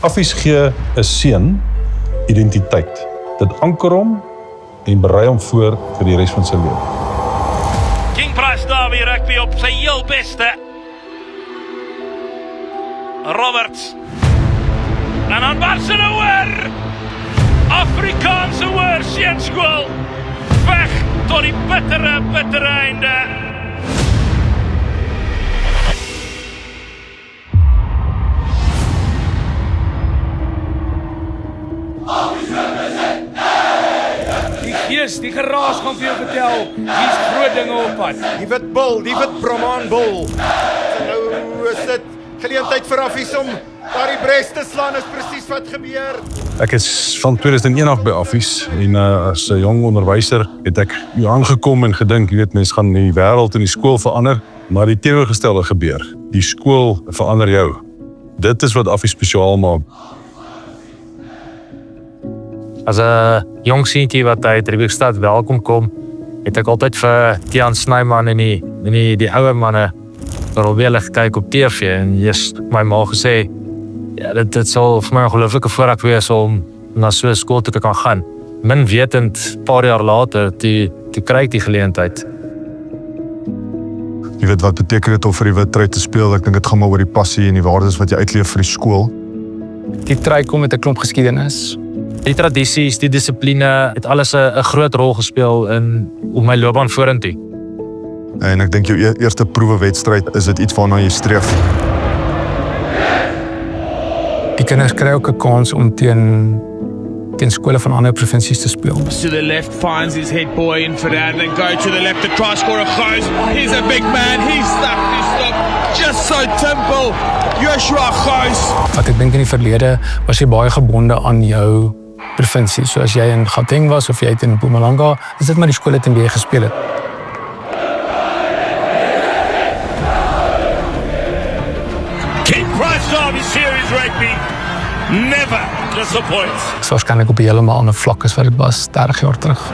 Affies gee 'n seun identiteit. Dit anker hom en berei hom voor vir die res van sy lewe. King Price Derby rugby op sy heel beste. Roberts. En dan was hulle hoor. Afrikaanse hoor, Seunskool. Weg tot die bittere einde. Die geraas gaan vir jou vertel, hier's groot dinge op pad. Die wit bul, die wit Brahman bul. Nou is dit geleentheid vir Affies om daar die bres te slaan, is presies wat gebeur. Ek is van 2001 af by Affies en as 'n jong onderwyser het ek hier aangekom en gedink, jy weet, mens gaan die wêreld en die skool verander, maar die teenoorgestelde gebeur. Die skool verander jou. Dit is wat Affies spesiaal maak. As 'n jong seentjie wat uit Riebeekstad welkom kom, het ek altyd vir Tiaan Snyman en die ouer manne probeer kyk op TV en my ma gesê, ja, dit sal vir my 'n ongelooflike voorreg wees om na so 'n skool toe te kan gaan. Min wetend, paar jaar later, toe kry ek die geleentheid. Jy weet wat beteken dit om vir die wit trui te speel? Ek dink dit gaan maar oor die passie en die waardes wat jy uitleef vir die skool. Die trui kom met 'n klomp geskiedenis. Die tradisies, die dissipline, het alles 'n groot rol gespeel in om my loopbaan vorentoe. En ek dink jou eerste proewedstryd is dit iets waarna jy streef. Die kinders kry ook 'n kans om teen skole van ander provinsies te speel. To the left finds his head boy in Ferran, then go to the left to try score a Gous. He's a big man, he's stuck his stop. Just so simple. Joshua Gous. Wat ek dink in die verlede was jy baie gebonde aan jou provinsie. So as jy in Gauteng was of jy het in Mpumalanga, is dit maar die skole teen wie jy gespeel het. King Price Derby Series Rugby never disappoints. So waarskynlik op 'n heeltemal ander vlak as wat dit was 30 jaar terug.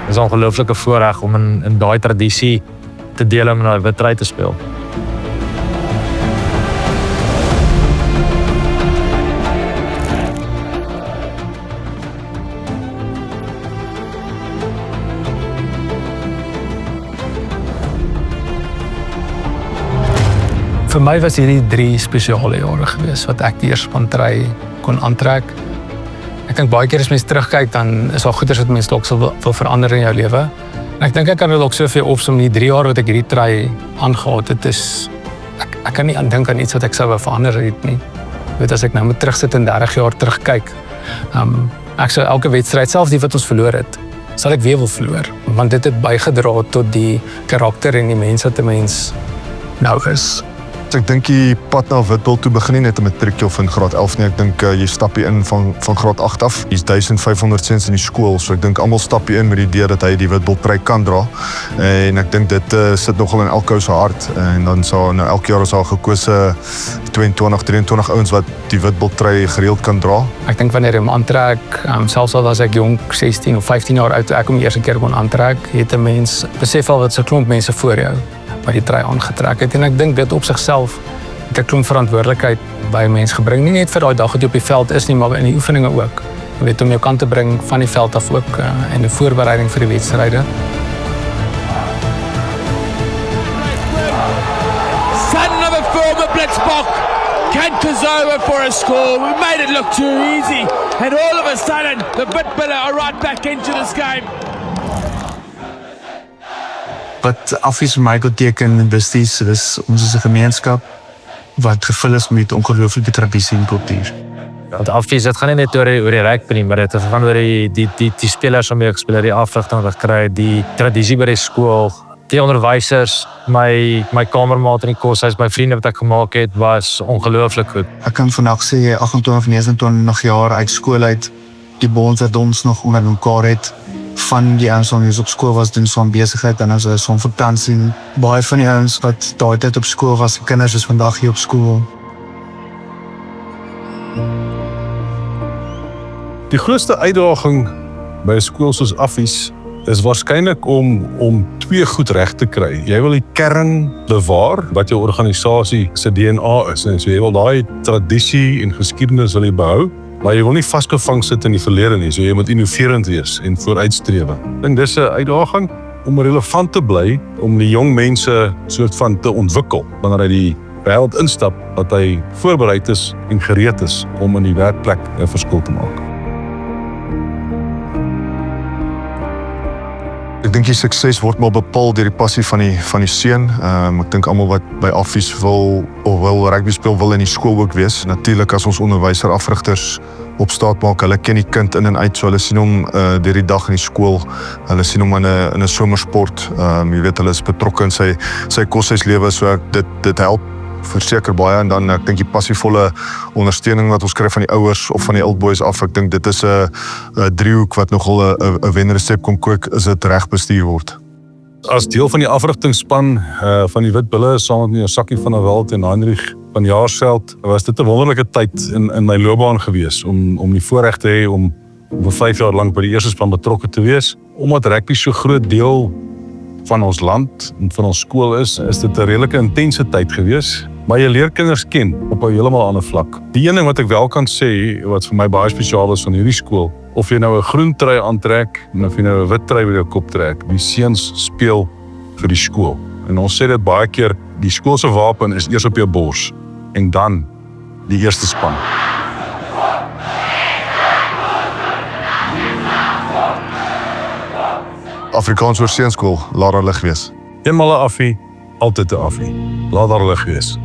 Dit is 'n ongelooflike voorreg om in daai tradisie te deel om na wit trui te speel. Vir my was hierdie 3 spesiale jare gewees wat ek die eerste van trui kon aantrek. Ek dink baie keer as mens terugkyk, dan is daar goeders wat mens dalk wil verander in jou lewe. En ek dink ek kan dit ook soveel opsom die 3 jaar wat ek hierdie trui aangehad het, is ek kan nie aan dink aan iets wat ek sou wou verander het nie. Jy weet, as ek nou moet terugsit en 30 jaar terugkyk, ek sou elke wedstryd, selfs die wat ons verloor het, sal ek weer wil verloor, want dit het bygedra tot die karakter en die mens wat 'n mens nou is. Ek dink die pad na Witbil toe begin nie net in matriek of in graad 11 nie. Ek dink jy stap hier in van graad 8 af. Hier's 1500 seuns in die skool, so ek dink almal stap hier in met die idee dat hy die Witbil trui kan dra. En ek dink dit sit nogal in elke ou se hart. En dan sal nou elke jaar is daar gekose 22, 23 ouens wat die Witbil trui gereeld kan dra. Ek dink wanneer jy hom aantrek, selfs al was ek jonk, 16 of 15 jaar oud, toe ek hom die eerste keer kon aantrek, het 'n mens besef al wat so 'n klomp mense voor jou wat die trui aangetrek het, en ek dink dit op sigself het 'n klomp verantwoordelikheid by 'n mens gebring, nie net vir daai dag wat jy op die veld is nie, maar in die oefeninge ook. Jy weet, om jou kant te bring van die veld af ook, en 'n voorbereiding vir die wedstryde. Son of a former Blitzbok, canters over for a score. We made it look too easy, and all of a sudden, the Bitbiller are right back into this game. Wat Affies vir my beteken, besties, is ons is 'n gemeenskap wat gevul is met ongelooflike tradisie en kultuur. Want Affies, dit gaan nie net oor die rugby nie, maar dit gaan oor die spelers waarmee ek speel, die afrigting wat ek kry, die tradisie by die skool, die onderwysers, my kamermaat in die koshuis, my vriende wat ek gemaak het, was ongelooflik goed. Ek kan vandag sê 28, 29 jaar uit skool uit, die bonds wat ons nog onder mekaar het, van die ouens wat op skool was, doen so'n besigheid en as so'n vakansie. Baie van die ouens wat daai tyd op skool was, die kinders is vandag hier op skool. Die grootste uitdaging by 'n skool soos Affies is waarskynlik om twee goed reg te kry. Jy wil die kern bewaar wat jou organisasie se DNA is. En so jy wil daai tradisie en geskiedenis wil jy behou, maar jy wil nie vasgevang sit in die verlede nie. So jy moet innoverend wees en vooruitstrewe. Ek dink dis 'n uitdaging om relevant te bly, om die jong mense soort van te ontwikkel wanneer hy die wêreld instap, dat hy voorbereid is en gereed is om in die werkplek 'n verskil te maak. Ek dink die sukses word maar bepaal deur die passie van die seun. Ek dink almal wat by Affies wil rugby speel wil in die skool ook wees. Natuurlik as ons onderwyser afrigters op staat maak, hulle ken die kind in en uit, so hulle sien hom deur die dag in die skool. Hulle sien hom in 'n somersport. Jy weet hulle is betrokke in sy koshuislewe, so dit help verseker baie. En dan ek dink die passievolle ondersteuning wat ons kry van die ouers of van die old boys af, ek dink dit is 'n driehoek wat nogal 'n wenresep kom kook as dit reg bestuur word. As deel van die afrigtingsspan van die Wit Bulle saam met Sakkie van der Walt en Heinrich van Jaarsveld, was dit 'n wonderlike tyd in my loopbaan gewees om die voorreg te hê om vir 5 jaar lank by die eerste span betrokke te wees. Omdat rugby so groot deel van ons land en van ons skool is dit 'n redelike intense tyd gewees. Maar jy leer kinders ken op 'n heeltemal ander vlak. Die een ding wat ek wel kan sê, wat vir my baie spesiaal is van hierdie skool, of jy nou 'n groen trui aantrek en of jy nou 'n wit trui by jou kop trek, die seuns speel vir die skool. En ons sê dit baie keer, die skool se wapen is eers op jou bors en dan die eerste span. Afrikaans oor seunskool, laat daar lig wees. Eenmal 'n affie, altyd 'n affie. Laat daar lig wees.